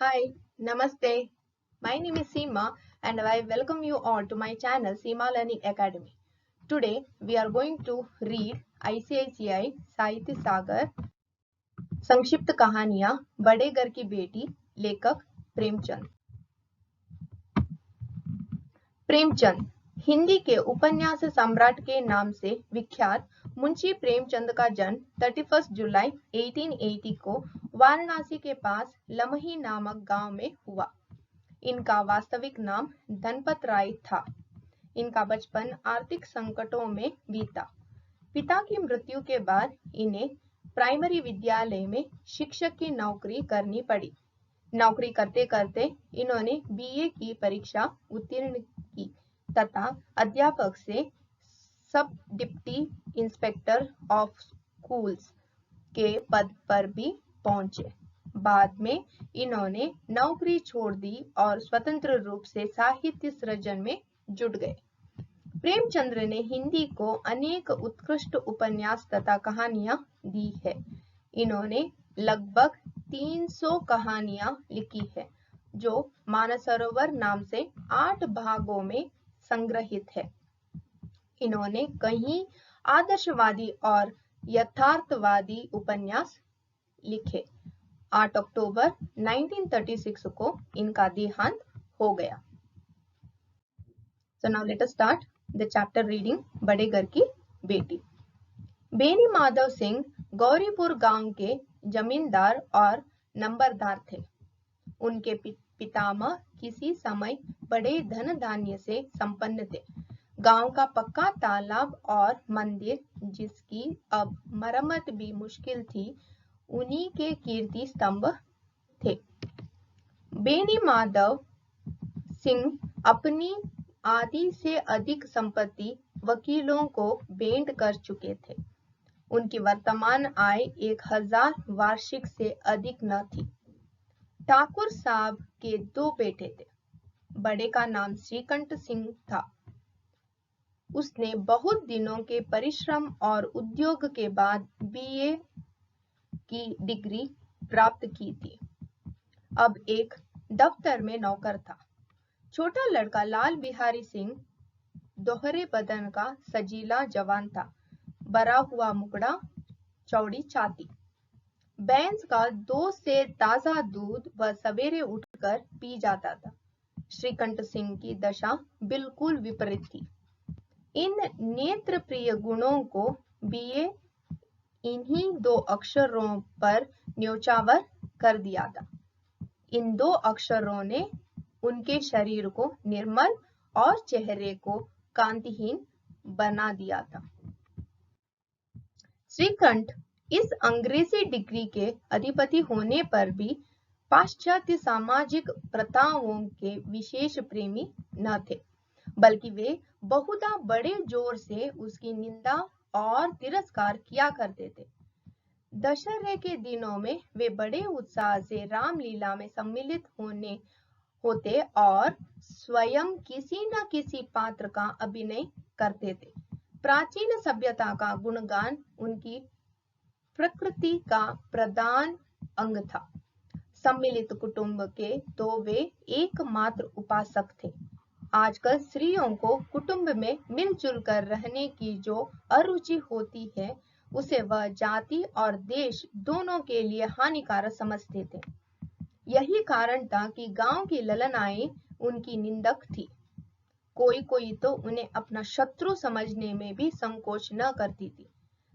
Hi, Namaste. My name is Seema and I welcome you all to my channel Seema Learning Academy. Today we are going to read ICICI साहित्य सागर संक्षिप्त कहानियां बड़े घर की बेटी लेखक प्रेमचंद। प्रेमचंद हिंदी के उपन्यास सम्राट के नाम से विख्यात मुंशी प्रेमचंद का जन्म 31 जुलाई 1880 को वाराणसी के पास लमही नामक गांव में हुआ। इनका वास्तविक नाम धनपत राय था। इनका बचपन आर्थिक संकटों में बीता। पिता की मृत्यु के बाद इन्हें प्राइमरी विद्यालय में शिक्षक की नौकरी करनी पड़ी। नौकरी करते करते इन्होंने बीए की परीक्षा उत्तीर्ण की तथा अध्यापक से सब डिप्टी इंस्पेक्टर ऑफ स्कूल्स के पद पर भी पहुंचे। बाद में इन्होंने नौकरी छोड़ दी और स्वतंत्र रूप से साहित्य सृजन में जुट गए। प्रेमचंद्र ने हिंदी को अनेक उत्कृष्ट उपन्यास तथा कहानियां दी है। इन्होंने लगभग 300 कहानियां लिखी है जो मानसरोवर नाम से 8 भागों में संग्रहित है। इन्होंने कई आदर्शवादी और यथार्थवादी उपन्यास लिखे। 8 अक्टूबर 1936 को इनका देहांत हो गया। So now let us start the chapter reading बड़े घर की बेटी। बेनी माधव सिंह गौरीपुर गांव के जमींदार और नंबरदार थे। उनके पितामह किसी समय बड़े धन धान्य से संपन्न थे। गांव का पक्का तालाब और मंदिर जिसकी अब मरम्मत भी मुश्किल थी, उन्हीं के कीर्ति स्तंभ थे। बेनी माधव सिंह अपनी आधी से अधिक संपत्ति वकीलों को भेंट कर चुके थे। उनकी वर्तमान आय 1000 वार्षिक से अधिक न थी। ठाकुर साहब के 2 बेटे थे। बड़े का नाम श्रीकंठ सिंह था। उसने बहुत दिनों के परिश्रम और उद्योग के बाद बीए की डिग्री प्राप्त की थी। अब एक दफ्तर में नौकर था। छोटा लड़का लाल बिहारी सिंह दोहरे बदन का सजीला जवान था। भरा हुआ मुखड़ा, चौड़ी छाती। भैंस का 2 से ताजा दूध वह सवेरे उठकर पी जाता था। श्रीकंठ सिंह की दशा बिल्कुल विपरीत थी। इन नेत्र प्रिय गुणों को बीए इन्हीं 2 अक्षरों पर न्योछावर कर दिया था। इन 2 अक्षरों ने उनके शरीर को निर्मल और चेहरे को कांतिहीन बना दिया था। श्रीकंठ इस अंग्रेजी डिग्री के अधिपति होने पर भी पाश्चात्य सामाजिक प्रथाओं के विशेष प्रेमी न थे, बल्कि वे बहुधा बड़े जोर से उसकी निंदा और तिरस्कार किया करते थे। दशहरे के दिनों में वे बड़े उत्साह से रामलीला में सम्मिलित होते और स्वयं किसी न किसी पात्र का अभिनय करते थे। प्राचीन सभ्यता का गुणगान उनकी प्रकृति का प्रधान अंग था। सम्मिलित कुटुंब के तो वे एकमात्र उपासक थे। आजकल स्त्रियों को कुटुंब में मिलजुल कर रहने की जो अरुचि होती है, उसे वह जाति और देश दोनों के लिए हानिकारक समझते थे। यही कारण था कि गांव की ललनाएं उनकी निंदक थी। कोई तो उन्हें अपना शत्रु समझने में भी संकोच न करती थी।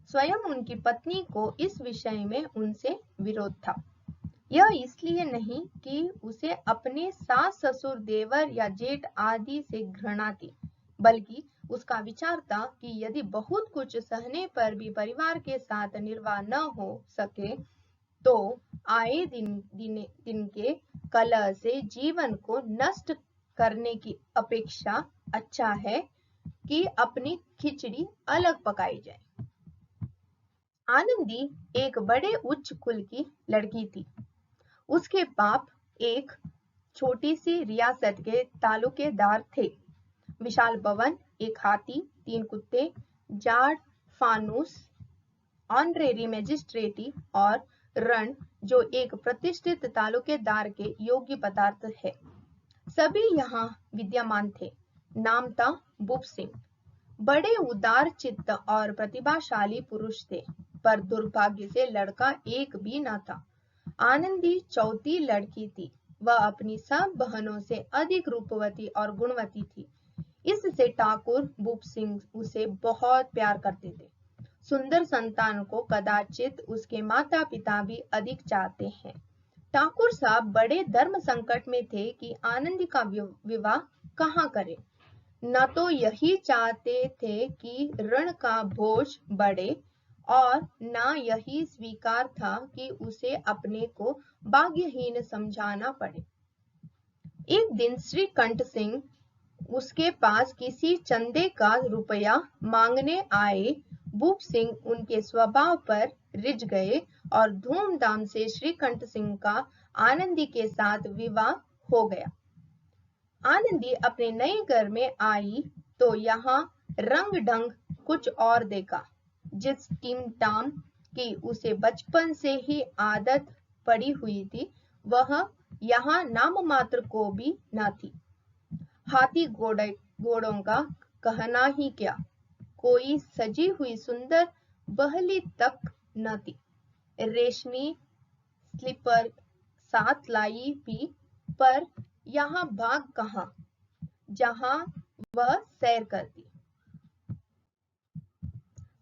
स्वयं उनकी पत्नी को इस विषय में उनसे विरोध था। यह इसलिए नहीं कि उसे अपने सास ससुर देवर या जेठ आदि से घृणा थी, बल्कि उसका विचार था कि यदि बहुत कुछ सहने पर भी परिवार के साथ निर्वाह न हो सके, तो आए दिन के कलह से जीवन को नष्ट करने की अपेक्षा अच्छा है कि अपनी खिचड़ी अलग पकाई जाए। आनंदी एक बड़े उच्च कुल की लड़की थी। उसके बाप एक छोटी सी रियासत के तालुकेदार थे। विशाल भवन, एक हाथी, 3 कुत्ते, जाड़ फानूस, ऑनरेरी मैजिस्ट्रेटी और रण जो एक प्रतिष्ठित तालुकेदार के योग्य पदार्थ है। सभी यहाँ विद्यमान थे। नाम था भूप सिंह। बड़े उदार चित्त और प्रतिभाशाली पुरुष थे, पर दुर्भाग्य से लड़का एक भी न था। आनंदी चौथी लड़की थी। वह अपनी सब बहनों से अधिक रूपवती और गुणवती थी। इससे ठाकुर भूप सिंह उसे बहुत प्यार करते थे। सुंदर संतान को कदाचित उसके माता पिता भी अधिक चाहते हैं। ठाकुर साहब बड़े धर्म संकट में थे कि आनंदी का विवाह कहाँ करें। न तो यही चाहते थे कि ऋण का बोझ बढ़े और न यही स्वीकार था कि उसे अपने को भाग्यहीन समझाना पड़े। एक दिन श्रीकंठ सिंह उसके पास किसी चंदे का रुपया मांगने आए। भूप सिंह उनके स्वभाव पर रिझ गए और धूमधाम से श्रीकंठ सिंह का आनंदी के साथ विवाह हो गया। आनंदी अपने नए घर में आई तो यहाँ रंग ढंग कुछ और देखा। जिस टीम टाम की उसे बचपन से ही आदत पड़ी हुई थी, वह यहाँ नाम मात्र को भी न थी। हाथी घोड़ों का कहना ही क्या, कोई सजी हुई सुंदर बहली तक न थी। रेशमी स्लीपर साथ लाई भी, पर यहाँ भाग कहाँ जहां वह सैर करती।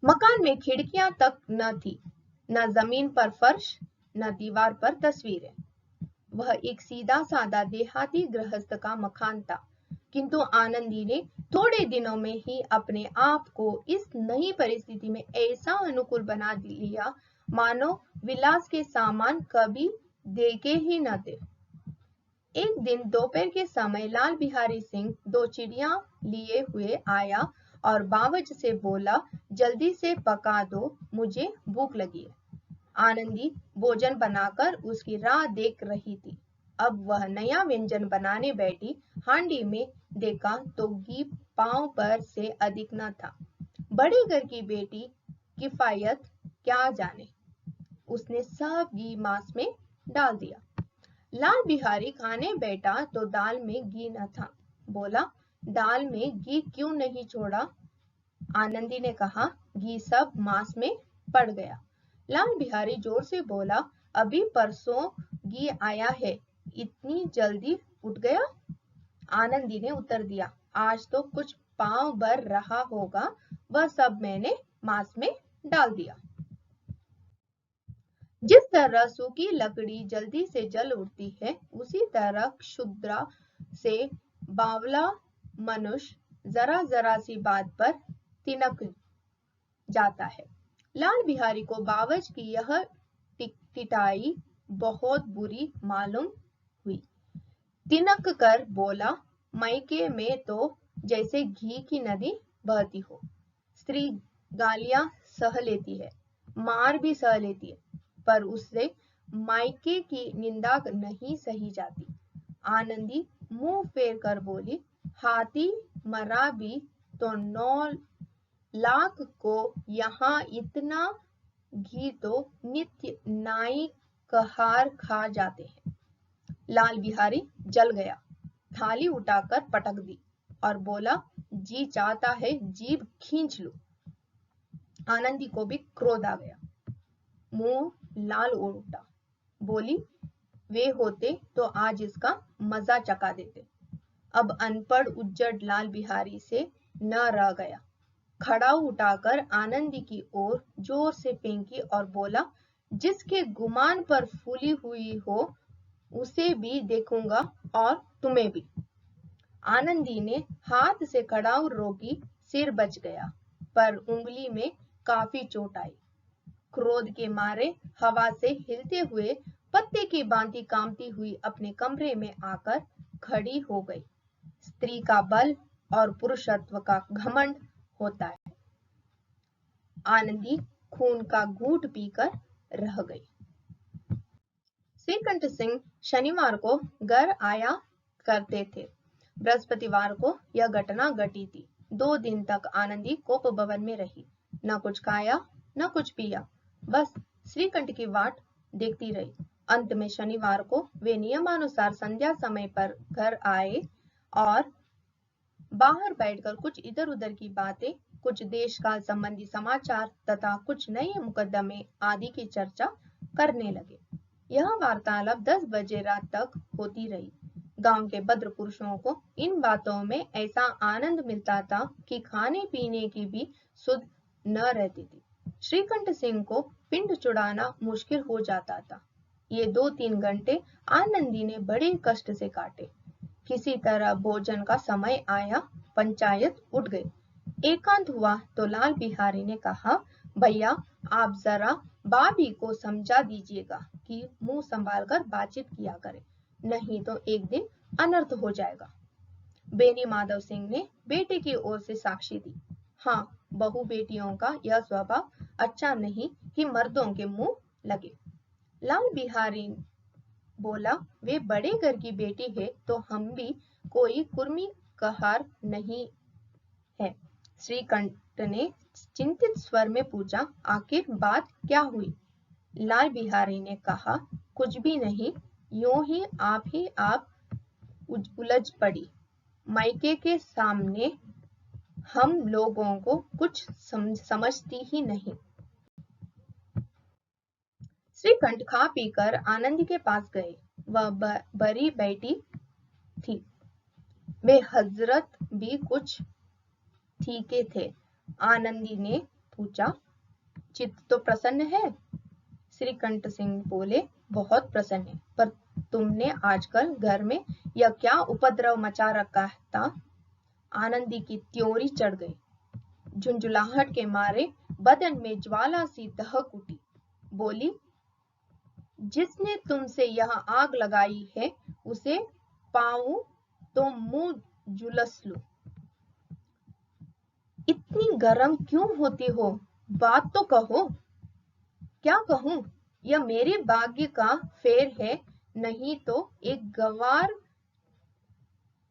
मकान में खिड़कियां तक न थी, न जमीन पर फर्श, न दीवार पर तस्वीरें। वह एक सीधा साधा देहाती गृहस्थ का मकान था, किंतु आनंदी ने थोड़े दिनों में ही अपने आप को इस नई परिस्थिति में ऐसा अनुकूल बना लिया मानो विलास के सामान कभी देखे ही न थे। एक दिन दोपहर के समय लाल बिहारी सिंह दो चिड़िया लिए हुए आया और बावज से बोला, जल्दी से पका दो, मुझे भूख लगी है। आनंदी भोजन बनाकर उसकी राह देख रही थी। अब वह नया व्यंजन बनाने बैठी। हांडी में देखा तो घी पांव भर से अधिक न था। बड़े घर की बेटी किफायत क्या जाने, उसने सब घी मांस में डाल दिया। लाल बिहारी खाने बैठा तो दाल में घी न था। बोला, दाल में घी क्यों नहीं छोड़ा? आनंदी ने कहा, घी सब मांस में पड़ गया। लाल बिहारी जोर से बोला, अभी परसों घी आया है, इतनी जल्दी उठ गया? आनंदी ने उत्तर दिया, आज तो कुछ पांव भर रहा होगा, वह सब मैंने मांस में डाल दिया। जिस तरह सूखी लकड़ी जल्दी से जल उठती है, उसी तरह क्षुद्र से बावला मनुष्य जरा जरा सी बात पर तिनक जाता है। लाल बिहारी को बावज की यह टिटाई बहुत बुरी मालूम हुई। तिनक कर बोला, मायके में तो जैसे घी की नदी बहती हो। स्त्री गालियां सह लेती है, मार भी सह लेती है, पर उससे मायके की निंदा नहीं सही जाती। आनंदी मुंह फेर कर बोली, हाथी मरा भी तो 9 लाख को यहाँ इतना घी तो नित्य नाई कहार खा जाते हैं। लाल बिहारी जल गया, थाली उठाकर पटक दी और बोला, जी चाहता है जीभ खींच लूं। आनंदी को भी क्रोध आ गया, मुंह लाल ओढ़ उठा। बोली, वे होते तो आज इसका मजा चखा देते। अब अनपढ़ उज्जड़ लाल बिहारी से न रह गया। खड़ा उठाकर आनंदी की ओर जोर से फेंकी और बोला, जिसके गुमान पर फूली हुई हो उसे भी देखूंगा और तुम्हें भी। आनंदी ने हाथ से कड़ाऊ रोकी, सिर बच गया, पर उंगली में काफी चोट आई। क्रोध के मारे हवा से हिलते हुए पत्ते की भांति कांपती हुई अपने कमरे में आकर खड़ी हो गई। स्त्री का बल और पुरुषत्व का घमंड होता है। आनंदी खून का घूंट पीकर रह गई। श्रीकंठ सिंह शनिवार को घर आया करते थे। बृहस्पतिवार को यह घटना घटी थी। 2 दिन तक आनंदी कोप भवन में रही। न कुछ खाया न कुछ पिया, बस श्रीकंठ की वाट देखती रही। अंत में शनिवार को वे नियमानुसार संध्या समय पर घर आए और बाहर बैठकर कुछ इधर उधर की बातें, कुछ देश काल संबंधी समाचार तथा कुछ नए मुकदमे आदि की चर्चा करने लगे। यह वार्तालाप 10 बजे रात तक होती रही। गांव के भद्र पुरुषों को इन बातों में ऐसा आनंद मिलता था कि खाने पीने की भी सुध न रहती थी। श्रीकंठ सिंह को पिंड चुड़ाना मुश्किल हो जाता था। ये 2-3 घंटे आनंदी ने बड़े कष्ट से काटे। किसी तरह भोजन का समय आया, पंचायत उठ गई। एकांत हुआ तो लाल बिहारी ने कहा, भैया आप जरा भाभी को समझा दीजिएगा कि मुंह संभाल कर बातचीत किया करे, नहीं तो एक दिन अनर्थ हो जाएगा। बेनी माधव सिंह ने बेटे की ओर से साक्षी दी। हाँ, बहू बेटियों का यह स्वभाव अच्छा नहीं कि मर्दों के मुंह लगे। लाल बिहारी बोला, वे बड़े घर की बेटी है तो हम भी कोई कुर्मी कहार नहीं है। श्रीकंठ ने चिंतित स्वर में पूछा, आखिर बात क्या हुई? लाल बिहारी ने कहा, कुछ भी नहीं, यूं ही आप उलझ पड़ी। मायके के सामने हम लोगों को कुछ समझती ही नहीं। श्रीकंठ खा पीकर आनंदी के पास गए। वह बड़ी बैठी थी। वे हजरत भी कुछ ठीके थे। आनंदी ने पूछा, चित्त तो प्रसन्न है? श्रीकंठ सिंह बोले, बहुत प्रसन्न है, पर तुमने आजकल घर में यह क्या उपद्रव मचा रखा था? आनंदी की त्योरी चढ़ गई। झुंझुलाहट के मारे बदन में ज्वाला सी दहक उठी। बोली, जिसने तुमसे यहाँ आग लगाई है उसे पाऊं तो मुंह झुलस लूं। इतनी गरम क्यों होती हो? बात तो कहो। क्या कहूं? यह मेरे भाग्य का फेर है, नहीं तो एक गवार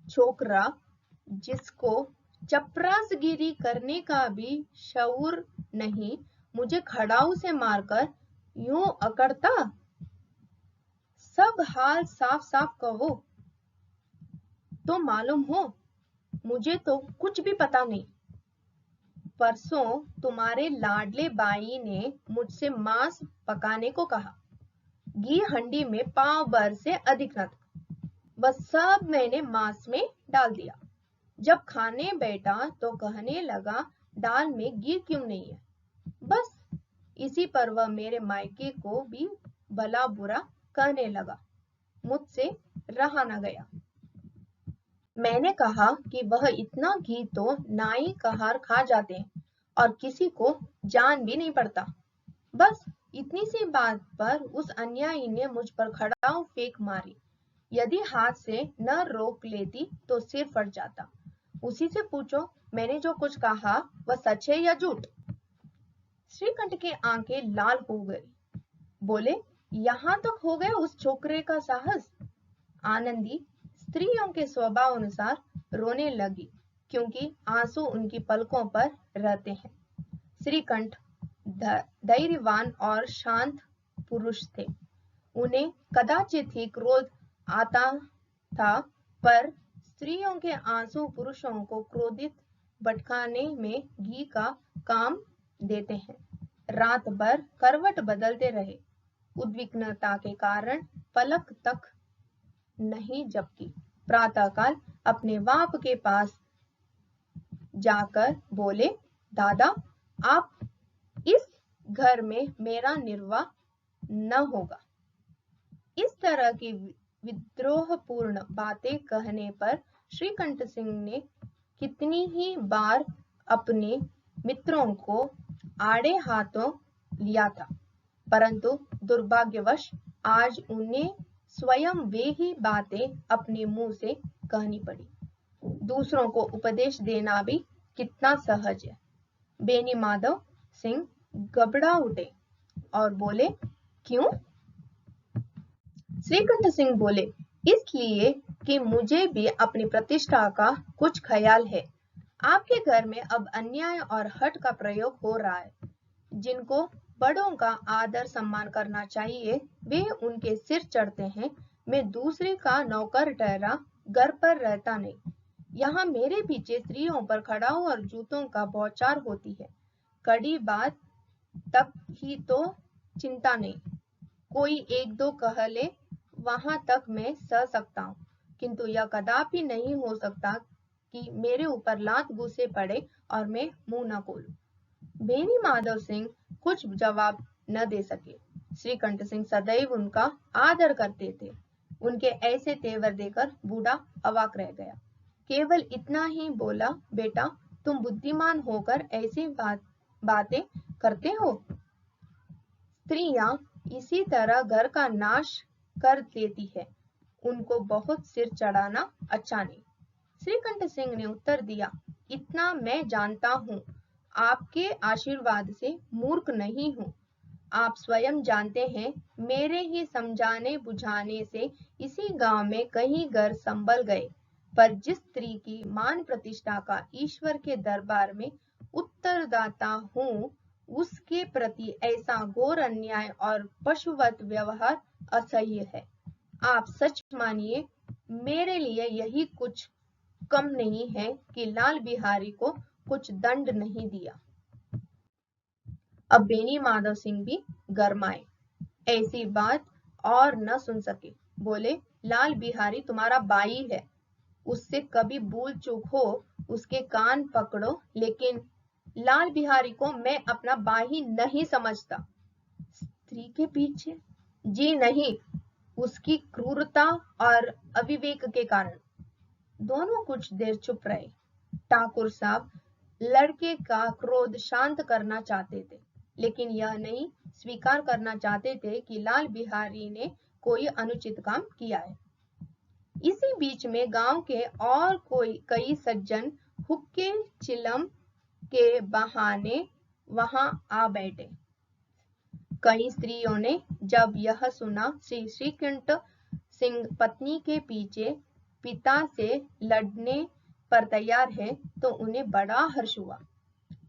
छोकरा जिसको चपरासगिरी करने का भी शऊर नहीं, मुझे खड़ाऊ से मारकर यूं अकड़ता। सब हाल साफ साफ कहो तो मालूम हो। मुझे तो कुछ भी पता नहीं। परसों तुम्हारे लाडले बाई ने मुझसे मांस पकाने को कहा। घी हंडी में पाव भर से अधिक न था। वह सब मैंने मांस में डाल दिया। जब खाने बैठा तो कहने लगा, दाल में घी क्यों नहीं है? बस इसी पर वह मेरे मायके को भी भला बुरा कहने लगा। मुझसे रहा न गया। मैंने कहा कि वह इतना घी तो नाई कहार खा जाते हैं और किसी को जान भी नहीं पड़ता। बस इतनी सी बात पर उस अन्यायी ने मुझ पर खड़ाऊ फेंक मारी। यदि हाथ से न रोक लेती तो सिर फट जाता। उसी से पूछो मैंने जो कुछ कहा वह सच है या झूठ? श्रीकंठ की आंखें लाल हो गई। बोले, यहां तक हो गया उस छोकरे का साहस? आनंदी स्त्रियों के स्वभाव अनुसार रोने लगी, क्योंकि आंसू उनकी पलकों पर रहते हैं। श्रीकंठ धैर्यवान और शांत पुरुष थे। उन्हें कदाचित ही क्रोध आता था, पर स्त्रियों के आंसू पुरुषों को क्रोधित भटकाने में घी का काम देते हैं। रात भर करवट बदलते रहे। उद्विग्नता के कारण पलक तक नहीं झपकी। प्रातःकाल अपने बाप के पास जाकर बोले, दादा आप इस घर में मेरा निर्वाह न होगा। इस तरह की विद्रोहपूर्ण बातें कहने पर श्रीकंठ सिंह ने कितनी ही बार अपने मित्रों को आड़े हाथों लिया था, परंतु दुर्भाग्यवश आज उन्हें स्वयं वे ही बातें अपने मुंह से कहनी पड़ी। दूसरों को उपदेश देना भी कितना सहज है। बेनी माधव सिंह घबरा उठे और बोले, क्यों? श्रीकंठ सिंह बोले, इसलिए कि मुझे भी अपनी प्रतिष्ठा का कुछ ख्याल है। आपके घर में अब अन्याय और हठ का प्रयोग हो रहा है। जिनको बड़ों का आदर सम्मान करना चाहिए, वे उनके सिर चढ़ते हैं। मैं दूसरे का नौकर ठहरा, घर पर रहता नहीं। यहाँ मेरे पीछे स्त्रियों पर खड़ा हूँ और जूतों का बौछार होती है। कड़ी बात तक ही तो चिंता नहीं, कोई एक दो कह ले, वहां तक मैं सह सकता हूँ, किंतु यह कदापि नहीं हो सकता कि मेरे ऊपर लात घुसे पड़े और मैं मुंह न खोलूं। बेनी माधव सिंह कुछ जवाब न दे सके। श्रीकंठ सिंह सदैव उनका आदर करते थे। उनके ऐसे तेवर देखकर बूढ़ा अवाक रह गया। केवल इतना ही बोला, बेटा तुम बुद्धिमान होकर ऐसी बातें करते हो। स्त्रियां इसी तरह घर का नाश कर देती है, उनको बहुत सिर चढ़ाना अच्छा नहीं। श्रीकंठ सिंह ने उत्तर दिया, इतना मैं जानता हूँ, आपके आशीर्वाद से मूर्ख नहीं हूँ। आप स्वयं जानते हैं, मेरे ही समझाने बुझाने से इसी गांव में कई घर संभल गए, पर जिस स्त्री की मान प्रतिष्ठा का ईश्वर के दरबार में उत्तरदाता हूँ, उसके प्रति ऐसा घोर अन्याय और पशुवत व्यवहार असह्य है। आप सच मानिए, मेरे लिए यही कुछ कम नहीं है कि लाल बिहारी को कुछ दंड नहीं दिया। अब बेनी माधव सिंह भी गरमाए, ऐसी बात और न सुन सके। बोले, लाल बिहारी तुम्हारा भाई है, उससे कभी भूल चूक हो उसके कान पकड़ो, लेकिन लाल बिहारी को मैं अपना भाई नहीं समझता। स्त्री के पीछे? जी नहीं, उसकी क्रूरता और अविवेक के कारण। दोनों कुछ देर चुप रहे। ठाकुर साहब लड़के का क्रोध शांत करना चाहते थे, लेकिन यह नहीं स्वीकार करना चाहते थे कि लाल बिहारी ने कोई अनुचित काम किया है। इसी बीच में गांव के और कई सज्जन हुक्के चिलम के बहाने वहां आ बैठे। कई स्त्रियों ने जब यह सुना श्रीकंठ सिंह पत्नी के पीछे पिता से लड़ने पर तैयार है, तो उन्हें बड़ा हर्ष हुआ।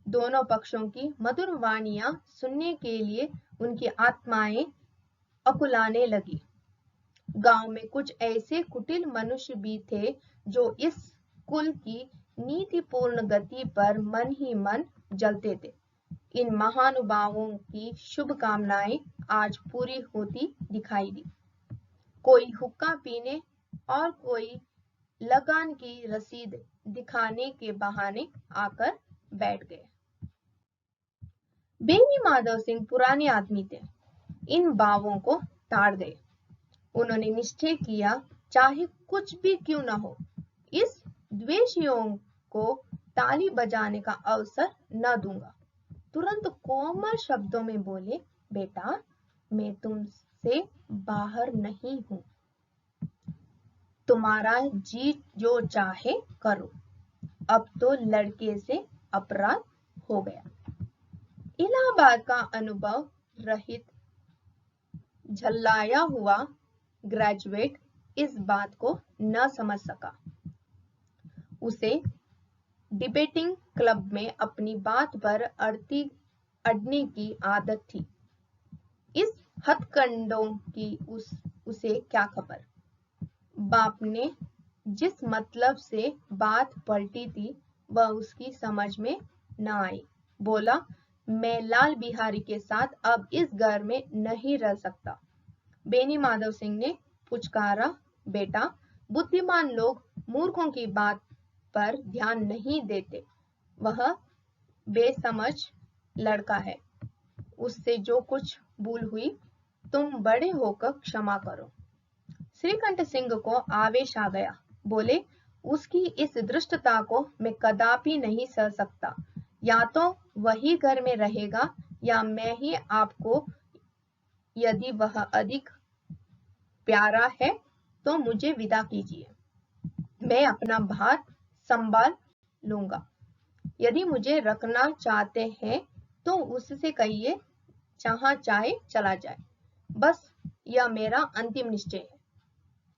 दोनों पक्षों की मधुर वाणियां सुनने के लिए उनकी आत्माएं अकुलाने लगी। गांव में कुछ ऐसे कुटिल मनुष्य भी थे जो इस कुल की नीतिपूर्ण गति पर मन ही मन जलते थे। इन महानुभावों की शुभकामनाएं आज पूरी होती दिखाई दी। कोई हुक्का पीने और कोई लगान की रसीद दिखाने के बहाने आकर बैठ गए। बेनी माधव सिंह पुराने आदमी थे, इन भावों को ताड़ गए। उन्होंने निश्चय किया, चाहे कुछ भी क्यों न हो, इस द्वेषियों को ताली बजाने का अवसर न दूंगा। तुरंत कोमल शब्दों में बोले, बेटा मैं तुमसे बाहर नहीं हूं, तुम्हारा जी जो चाहे करो, अब तो लड़के से अपराध हो गया। इलाहाबाद का अनुभव रहित झल्लाया हुआ ग्रेजुएट इस बात को न समझ सका। उसे डिबेटिंग क्लब में अपनी बात पर अड़ने की आदत थी। इस हथकंडों की उसे क्या खबर। बाप ने जिस मतलब से बात पलटी थी वह उसकी समझ में न आई। बोला, मैं लाल बिहारी के साथ अब इस घर में नहीं रह सकता। बेनी माधव सिंह ने पुचकारा, बेटा बुद्धिमान लोग मूर्खों की बात पर ध्यान नहीं देते, वह बेसमझ लड़का है, उससे जो कुछ भूल हुई तुम बड़े होकर क्षमा करो। श्रीकंठ सिंह को आवेश आ गया। बोले, उसकी इस धृष्टता को मैं कदापि नहीं सह सकता। या तो वही घर में रहेगा या मैं ही आपको, यदि वह अधिक प्यारा है तो मुझे विदा कीजिए, मैं अपना भार संभाल लूंगा। यदि मुझे रखना चाहते हैं तो उससे कहिए जहां चाहे चला जाए, बस यह मेरा अंतिम निश्चय है।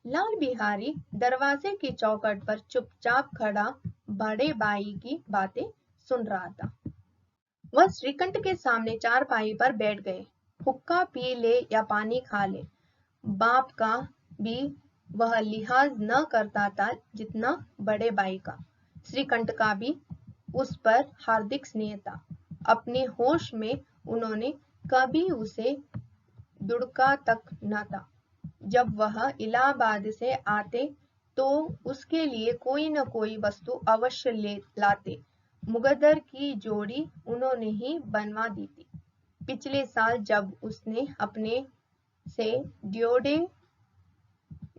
लाल बिहारी दरवाजे की चौखट पर चुपचाप खड़ा बड़े भाई की बातें सुन रहा था। वह श्रीकंठ के सामने चारपाई पर बैठ गए। हुक्का पी ले या पानी खा ले, बाप का भी वह लिहाज न करता था जितना बड़े भाई का। श्रीकंठ का भी उस पर हार्दिक स्नेह था। अपने होश में उन्होंने कभी उसे दुड़का तक न था। जब वह इलाहाबाद से आते तो उसके लिए कोई न कोई वस्तु अवश्य ले लाते। मुगदर की जोड़ी उन्होंने ही बनवा दी थी। पिछले साल जब उसने अपने से ड्योढ़े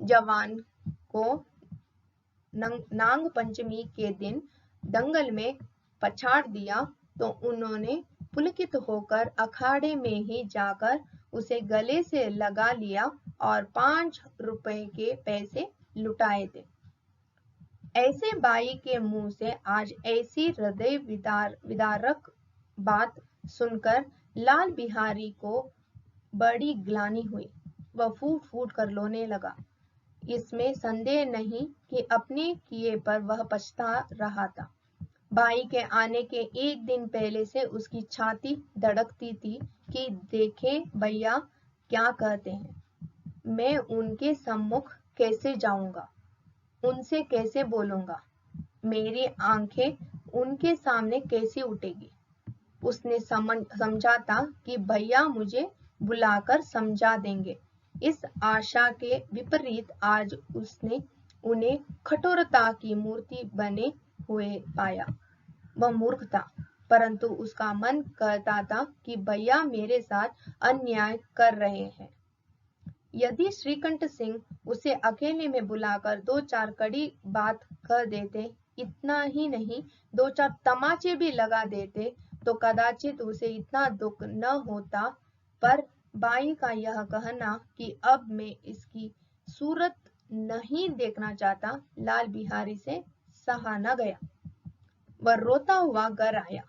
जवान को नाग पंचमी के दिन दंगल में पछाड़ दिया तो उन्होंने पुलकित होकर अखाड़े में ही जाकर उसे गले से लगा लिया और 5 रुपए के पैसे लुटाए थे। ऐसे बाई के मुंह से आज ऐसी हृदय विदारक बात सुनकर लाल बिहारी को बड़ी ग्लानि हुई। वह फूट फूट कर रोने लगा। इसमें संदेह नहीं कि अपने किए पर वह पछता रहा था। भाई के आने के एक दिन पहले से उसकी छाती धड़कती थी कि देखे भैया क्या कहते हैं। मैं उनके सम्मुख कैसे जाऊंगा, उनसे कैसे बोलूंगा, मेरी आंखें उनके सामने कैसे उठेगी। उसने समझा था कि भैया मुझे बुलाकर समझा देंगे। इस आशा के विपरीत आज उसने उन्हें कठोरता की मूर्ति बने हुए पाया। वह मूर्ख था, परंतु उसका मन कहता था कि भैया मेरे साथ अन्याय कर रहे हैं। यदि श्रीकंठ सिंह उसे अकेले में बुलाकर 2-4 कड़ी बात कह देते, इतना ही नहीं 2-4 तमाचे भी लगा देते तो कदाचित उसे इतना दुख न होता। पर बाई का यह कहना कि अब मैं इसकी सूरत नहीं देखना चाहता, लाल बिहारी से सहा न गया। वह रोता हुआ घर आया।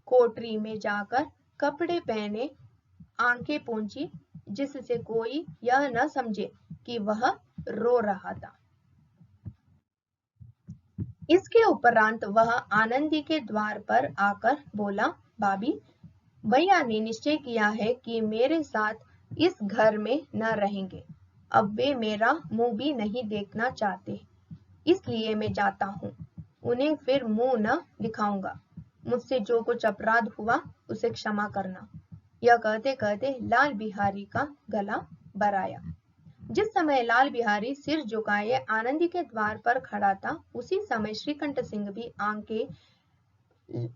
कोठरी में जाकर कपड़े पहने, आंखें पोंछी, जिससे कोई यह न समझे कि वह रो रहा था। इसके उपरांत वह आनंदी के द्वार पर आकर बोला, भाभी, भैया ने निश्चय किया है कि मेरे साथ इस घर में न रहेंगे। अब वे मेरा मुंह भी नहीं देखना चाहते, इसलिए मैं जाता हूँ। उन्हें फिर मुंह न दिखाऊंगा। मुझसे जो कुछ अपराध हुआ उसे क्षमा करना। यह कहते कहते लाल बिहारी का गला भर आया। जिस समय लाल बिहारी सिर झुकाए आनंदी के द्वार पर खड़ा था, उसी समय श्रीकंठ सिंह भी आंखें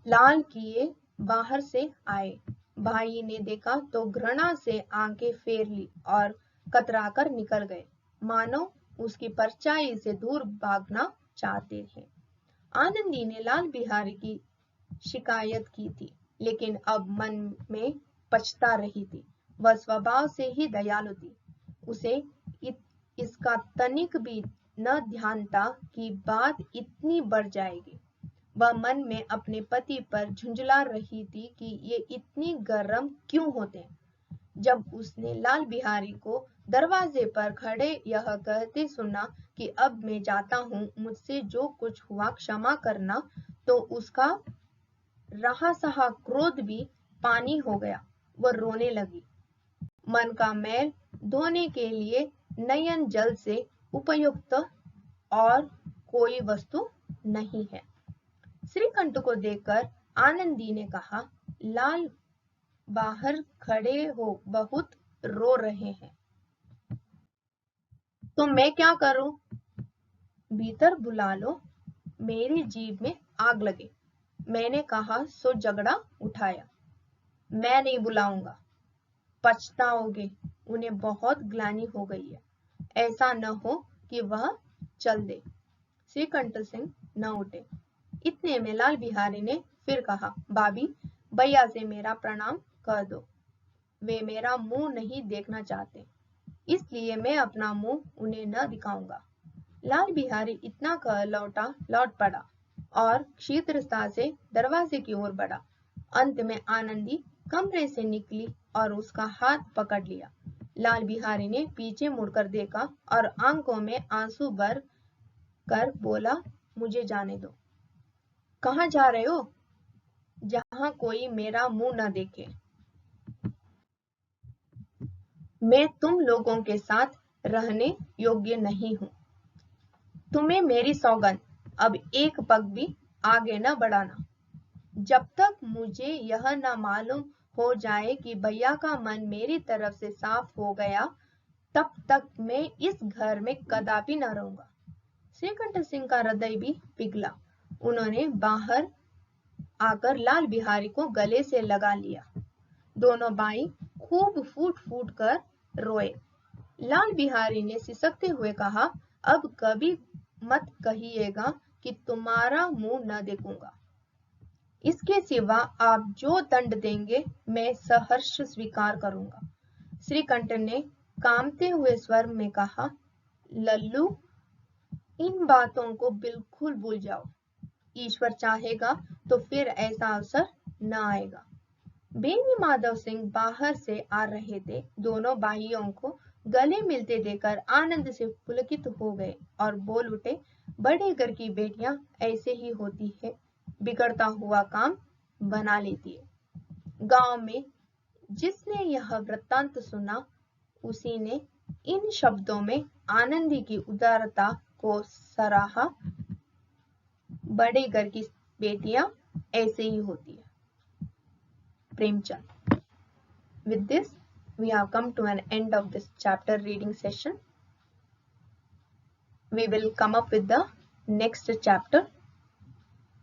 लाल किए बाहर से आए। भाई ने देखा तो घृणा से आंखें फेर ली और कतराकर निकल गए, मानो उसकी परछाई से दूर भागना चाहते हैं। आनंदी ने लाल बिहारी की शिकायत की थी, लेकिन अब मन में पछता रही थी। वह स्वभाव से ही दयालु थी। उसे इसका तनिक भी न ध्यान था कि बात इतनी बढ़ जाएगी। वह मन में अपने पति पर झुंझला रही थी कि ये इतनी गर्म क्यों होते हैं। जब उसने लाल बिहारी को दरवाजे पर खड़े यह कहते सुना कि अब मैं जाता हूँ, मुझसे जो कुछ हुआ क्षमा करना, तो उसका रहा सहा क्रोध भी पानी हो गया। वह रोने लगी। मन का मैल धोने के लिए नयन जल से उपयुक्त और कोई वस्तु नहीं है। श्रीकंठ को देखकर आनंदी ने कहा, लाल बाहर खड़े हो, बहुत रो रहे हैं। तो मैं क्या करूं? भीतर बुला लो। मेरी जीभ में आग लगे। मैंने कहा सो झगड़ा उठाया। मैं नहीं बुलाऊंगा, पछताओगे। उन्हें बहुत ग्लानि हो गई है। ऐसा न हो कि वह चल दे। श्रीकंठ सिंह न उठे। इतने में लाल बिहारी ने फिर कहा, भाभी, भैया से मेरा प्रणाम कह दो। वे मेरा मुंह नहीं देखना चाहते, इसलिए मैं अपना मुंह उन्हें न दिखाऊंगा। लाल बिहारी इतना कह लौट पड़ा और शीघ्रता से दरवाजे की ओर बढ़ा। अंत में आनंदी कमरे से निकली और उसका हाथ पकड़ लिया। लाल बिहारी ने पीछे मुड़कर देखा और आंखों में आंसू भर कर बोला, मुझे जाने दो। कहाँ जा रहे हो? जहां कोई मेरा मुंह न देखे। मैं तुम लोगों के साथ रहने योग्य नहीं हूं। तुम्हें मेरी सौगंध, अब एक पग भी आगे न बढ़ाना, जब तक मुझे यह न मालूम हो जाए कि भैया का मन मेरी तरफ से साफ हो गया, तब तक मैं इस घर में कदापि न रहूंगा। श्रीकंठ सिंह का हृदय भी पिघला। उन्होंने बाहर आकर लाल बिहारी को गले से लगा लिया। दोनों भाई खूब फूट फूट कर रोए। लाल बिहारी ने सिसकते हुए कहा, अब कभी मत कहिएगा कि तुम्हारा मुंह न देखूंगा। इसके सिवा आप जो दंड देंगे मैं सहर्ष स्वीकार करूंगा। श्रीकंठ ने कांपते हुए स्वर में कहा, लल्लू, इन बातों को बिल्कुल भूल जाओ। ईश्वर चाहेगा तो फिर ऐसा अवसर न आएगा। बेनी माधव सिंह बाहर से आ रहे थे। दोनों भाइयों को गले मिलते देखकर आनंद से पुलकित हो गए और बोल उठे, बड़े घर की बेटियां ऐसे ही होती है, बिगड़ता हुआ काम बना लेती है। गांव में जिसने यह वृत्तांत सुना, उसी ने इन शब्दों में आनंदी की उदारता को सराहा। बड़े घर की बेटियां ऐसे ही होती है। Premchand. With this, we have come to an end of this chapter reading session. We will come up with the next chapter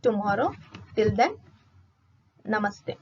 tomorrow. Till then, Namaste.